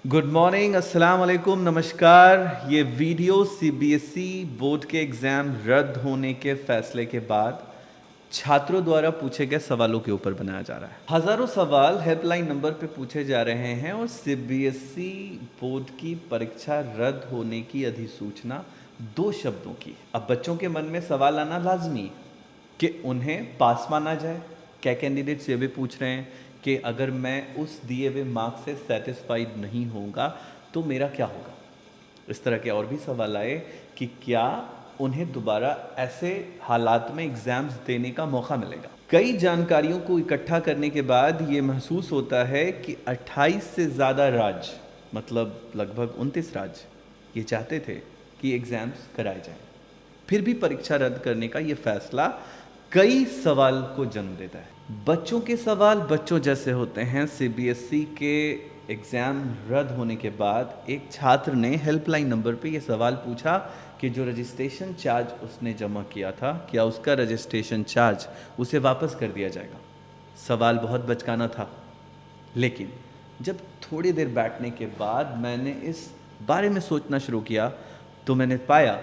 Good morning, अस्सलाम वालेकुम, नमस्कार। ये वीडियो सीबीएसई बोर्ड के एग्ज़ाम रद्द होने के फैसले के बाद छात्रों द्वारा पूछे गए सवालों के ऊपर बनाया जा रहा है। हज़ारों सवाल हेल्पलाइन नंबर पे पूछे जा रहे हैं और सीबीएसई बोर्ड की परीक्षा रद्द होने की अधिसूचना 2 शब्दों की। अब बच्चों के मन में सवाल आना लाजमी है कि उन्हें पास माना जाए। क्या कैंडिडेट्स ये भी पूछ रहे हैं कि अगर मैं उस दिए हुए मार्क्स से सेटिस्फाइड नहीं होऊंगा तो मेरा क्या होगा। इस तरह के और भी सवाल आए कि क्या उन्हें दोबारा ऐसे हालात में एग्जाम्स देने का मौका मिलेगा। कई जानकारियों को इकट्ठा करने के बाद ये महसूस होता है कि 28 से ज़्यादा राज्य, मतलब लगभग 29 राज्य, ये चाहते थे कि एग्जाम्स कराए जाएं। फिर भी परीक्षा रद्द करने का ये फैसला कई सवाल को जन्म देता है। बच्चों के सवाल बच्चों जैसे होते हैं। सीबीएसई के एग्ज़ाम रद्द होने के बाद एक छात्र ने हेल्पलाइन नंबर पे ये सवाल पूछा कि जो रजिस्ट्रेशन चार्ज उसने जमा किया था, क्या उसका रजिस्ट्रेशन चार्ज उसे वापस कर दिया जाएगा। सवाल बहुत बचकाना था, लेकिन जब थोड़ी देर बैठने के बाद मैंने इस बारे में सोचना शुरू किया तो मैंने पाया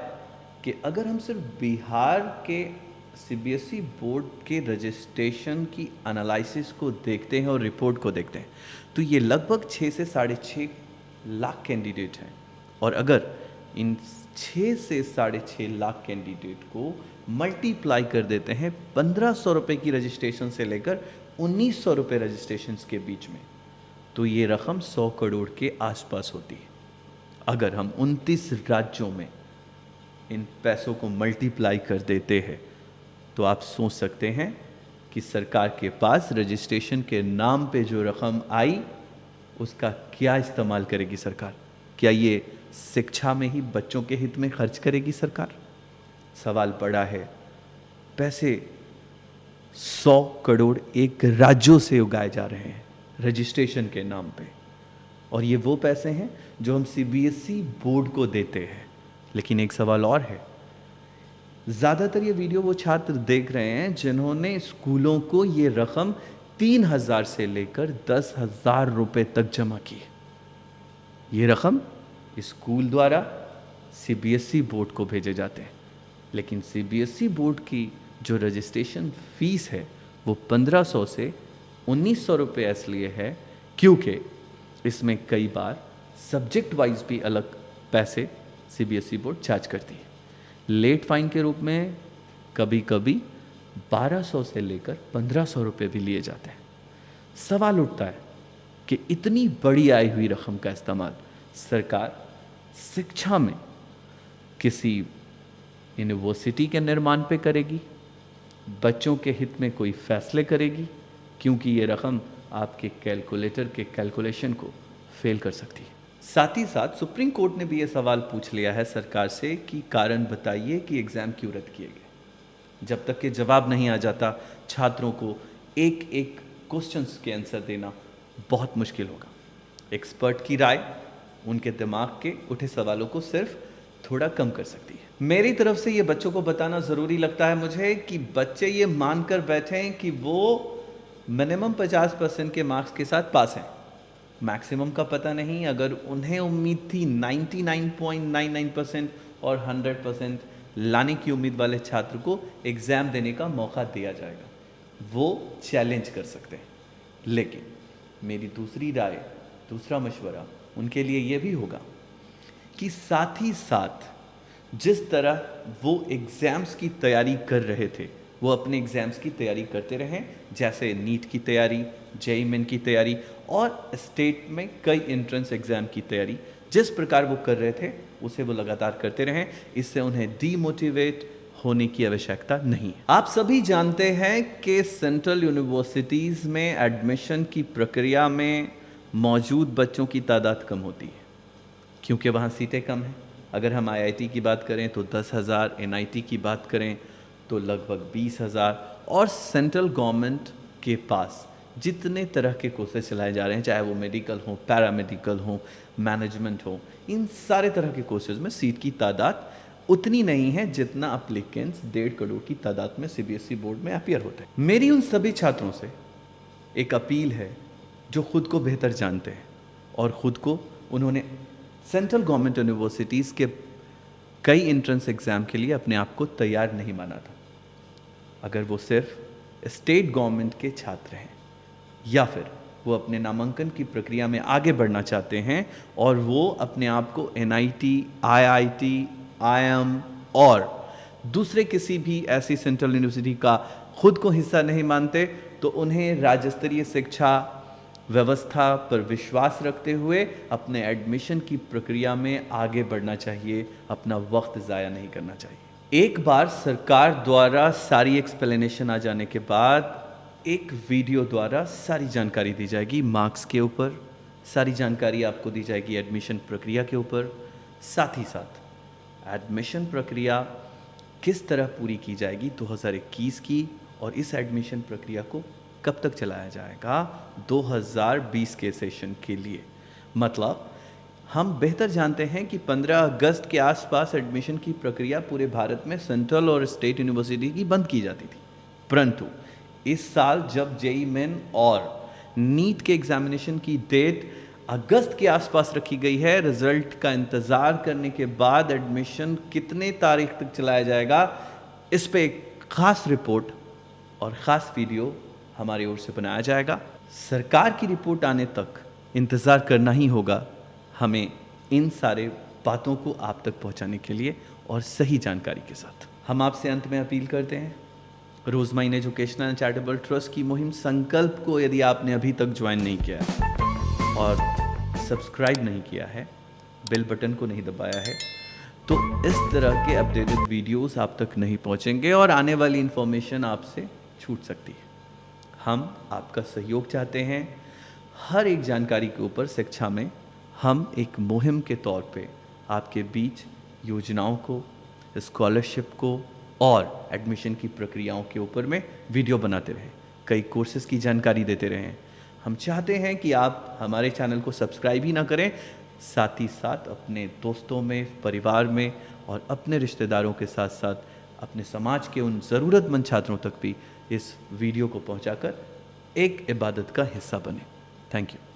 कि अगर हम सिर्फ बिहार के सीबीएसई बोर्ड के रजिस्ट्रेशन की एनालिसिस को देखते हैं और रिपोर्ट को देखते हैं तो ये लगभग 6 से 6.5 लाख कैंडिडेट हैं। और अगर इन 6 से 6.5 लाख कैंडिडेट को मल्टीप्लाई कर देते हैं 1500 रुपये की रजिस्ट्रेशन से लेकर 1900 रुपये रजिस्ट्रेशन के बीच में, तो ये रकम 100 करोड़ के आसपास होती है। अगर हम 29 राज्यों में इन पैसों को मल्टीप्लाई कर देते हैं तो आप सोच सकते हैं कि सरकार के पास रजिस्ट्रेशन के नाम पे जो रकम आई उसका क्या इस्तेमाल करेगी सरकार। क्या ये शिक्षा में ही बच्चों के हित में खर्च करेगी सरकार? सवाल बड़ा है। पैसे 100 करोड़ एक राज्यों से उगाए जा रहे हैं रजिस्ट्रेशन के नाम पे, और ये वो पैसे हैं जो हम सीबीएसई बोर्ड को देते हैं। लेकिन एक सवाल और है, ज़्यादातर ये वीडियो वो छात्र देख रहे हैं जिन्होंने स्कूलों को ये रकम 3,000 से लेकर 10,000 रुपये तक जमा की। ये रकम स्कूल द्वारा सीबीएसई बोर्ड को भेजे जाते हैं, लेकिन सीबीएसई बोर्ड की जो रजिस्ट्रेशन फ़ीस है वो 1500 से 1900 रुपये इसलिए है क्योंकि इसमें कई बार सब्जेक्ट वाइज भी अलग पैसे सीबीएसई बोर्ड चार्ज करती है। लेट फाइन के रूप में कभी कभी 1200 से लेकर 1500 रुपये भी लिए जाते हैं। सवाल उठता है कि इतनी बड़ी आई हुई रकम का इस्तेमाल सरकार शिक्षा में किसी यूनिवर्सिटी के निर्माण पे करेगी, बच्चों के हित में कोई फैसले करेगी, क्योंकि ये रकम आपके कैलकुलेटर के कैलकुलेशन को फेल कर सकती है। साथ ही साथ सुप्रीम कोर्ट ने भी ये सवाल पूछ लिया है सरकार से कि कारण बताइए कि एग्ज़ाम क्यों रद्द किए गए। जब तक कि जवाब नहीं आ जाता, छात्रों को एक एक क्वेश्चंस के आंसर देना बहुत मुश्किल होगा। एक्सपर्ट की राय उनके दिमाग के उठे सवालों को सिर्फ थोड़ा कम कर सकती है। मेरी तरफ से ये बच्चों को बताना ज़रूरी लगता है मुझे कि बच्चे ये मानकर बैठें कि वो मिनिमम 50% के मार्क्स के साथ पास हैं। मैक्सिमम का पता नहीं। अगर उन्हें उम्मीद थी 99.99% और 100% लाने की उम्मीद वाले छात्र को एग्ज़ाम देने का मौका दिया जाएगा, वो चैलेंज कर सकते हैं। लेकिन मेरी दूसरी राय, दूसरा मशवरा उनके लिए ये भी होगा कि साथ ही साथ जिस तरह वो एग्ज़ाम्स की तैयारी कर रहे थे वो अपने एग्ज़ाम्स की तैयारी करते रहें, जैसे नीट की तैयारी, जेईई मेन की तैयारी और स्टेट में कई एंट्रेंस एग्ज़ाम की तैयारी जिस प्रकार वो कर रहे थे उसे वो लगातार करते रहें। इससे उन्हें डीमोटिवेट होने की आवश्यकता नहीं है। आप सभी जानते हैं कि सेंट्रल यूनिवर्सिटीज़ में एडमिशन की प्रक्रिया में मौजूद बच्चों की तादाद कम होती है क्योंकि वहाँ सीटें कम हैं। अगर हम आईआईटी की बात करें तो 10,000, एनआईटी की बात करें तो लगभग 20,000, और सेंट्रल गवर्नमेंट के पास जितने तरह के कोर्सेज चलाए जा रहे हैं, चाहे वो मेडिकल हो, पैरामेडिकल हो, मैनेजमेंट हो, इन सारे तरह के कोर्सेज में सीट की तादाद उतनी नहीं है जितना अप्लीकेंट्स 1.5 करोड़ की तादाद में सीबीएसई बोर्ड में अपीयर होते हैं। मेरी उन सभी छात्रों से एक अपील है जो खुद को बेहतर जानते हैं और ख़ुद को उन्होंने सेंट्रल गवर्नमेंट यूनिवर्सिटीज़ के कई एंट्रेंस एग्ज़ाम के लिए अपने आप को तैयार नहीं माना था। अगर वो सिर्फ स्टेट गवर्नमेंट के छात्र हैं या फिर वो अपने नामांकन की प्रक्रिया में आगे बढ़ना चाहते हैं और वो अपने आप को NIT, IIT, IIM और दूसरे किसी भी ऐसी सेंट्रल यूनिवर्सिटी का खुद को हिस्सा नहीं मानते, तो उन्हें राज्य स्तरीय शिक्षा व्यवस्था पर विश्वास रखते हुए अपने एडमिशन की प्रक्रिया में आगे बढ़ना चाहिए, अपना वक्त ज़ाया नहीं करना चाहिए। एक बार सरकार द्वारा सारी एक्सप्लेनेशन आ जाने के बाद एक वीडियो द्वारा सारी जानकारी दी जाएगी, मार्क्स के ऊपर सारी जानकारी आपको दी जाएगी, एडमिशन प्रक्रिया के ऊपर, साथ ही साथ एडमिशन प्रक्रिया किस तरह पूरी की जाएगी 2021 की, और इस एडमिशन प्रक्रिया को कब तक चलाया जाएगा 2020 के सेशन के लिए। मतलब हम बेहतर जानते हैं कि 15 अगस्त के आसपास एडमिशन की प्रक्रिया पूरे भारत में सेंट्रल और स्टेट यूनिवर्सिटी की बंद की जाती थी, परंतु इस साल जब जेईई मेन और नीट के एग्जामिनेशन की डेट अगस्त के आसपास रखी गई है, रिजल्ट का इंतज़ार करने के बाद एडमिशन कितने तारीख तक चलाया जाएगा, इस पे एक ख़ास रिपोर्ट और ख़ास वीडियो हमारी ओर से बनाया जाएगा। सरकार की रिपोर्ट आने तक इंतज़ार करना ही होगा हमें इन सारे बातों को आप तक पहुंचाने के लिए और सही जानकारी के साथ। हम आपसे अंत में अपील करते हैं, रोज़माइन एजुकेशनल एंड चैरिटेबल ट्रस्ट की मुहिम संकल्प को यदि आपने अभी तक ज्वाइन नहीं किया है और सब्सक्राइब नहीं किया है, बेल बटन को नहीं दबाया है, तो इस तरह के अपडेटेड वीडियोस आप तक नहीं पहुंचेंगे और आने वाली इन्फॉर्मेशन आपसे छूट सकती है। हम आपका सहयोग चाहते हैं। हर एक जानकारी के ऊपर शिक्षा में हम एक मुहिम के तौर पे आपके बीच योजनाओं को, स्कॉलरशिप को और एडमिशन की प्रक्रियाओं के ऊपर में वीडियो बनाते रहें, कई कोर्सेज की जानकारी देते रहें। हम चाहते हैं कि आप हमारे चैनल को सब्सक्राइब ही ना करें, साथ ही साथ अपने दोस्तों में, परिवार में और अपने रिश्तेदारों के साथ साथ अपने समाज के उन ज़रूरतमंद छात्रों तक भी इस वीडियो को पहुंचाकर एक इबादत का हिस्सा बने। Thank you.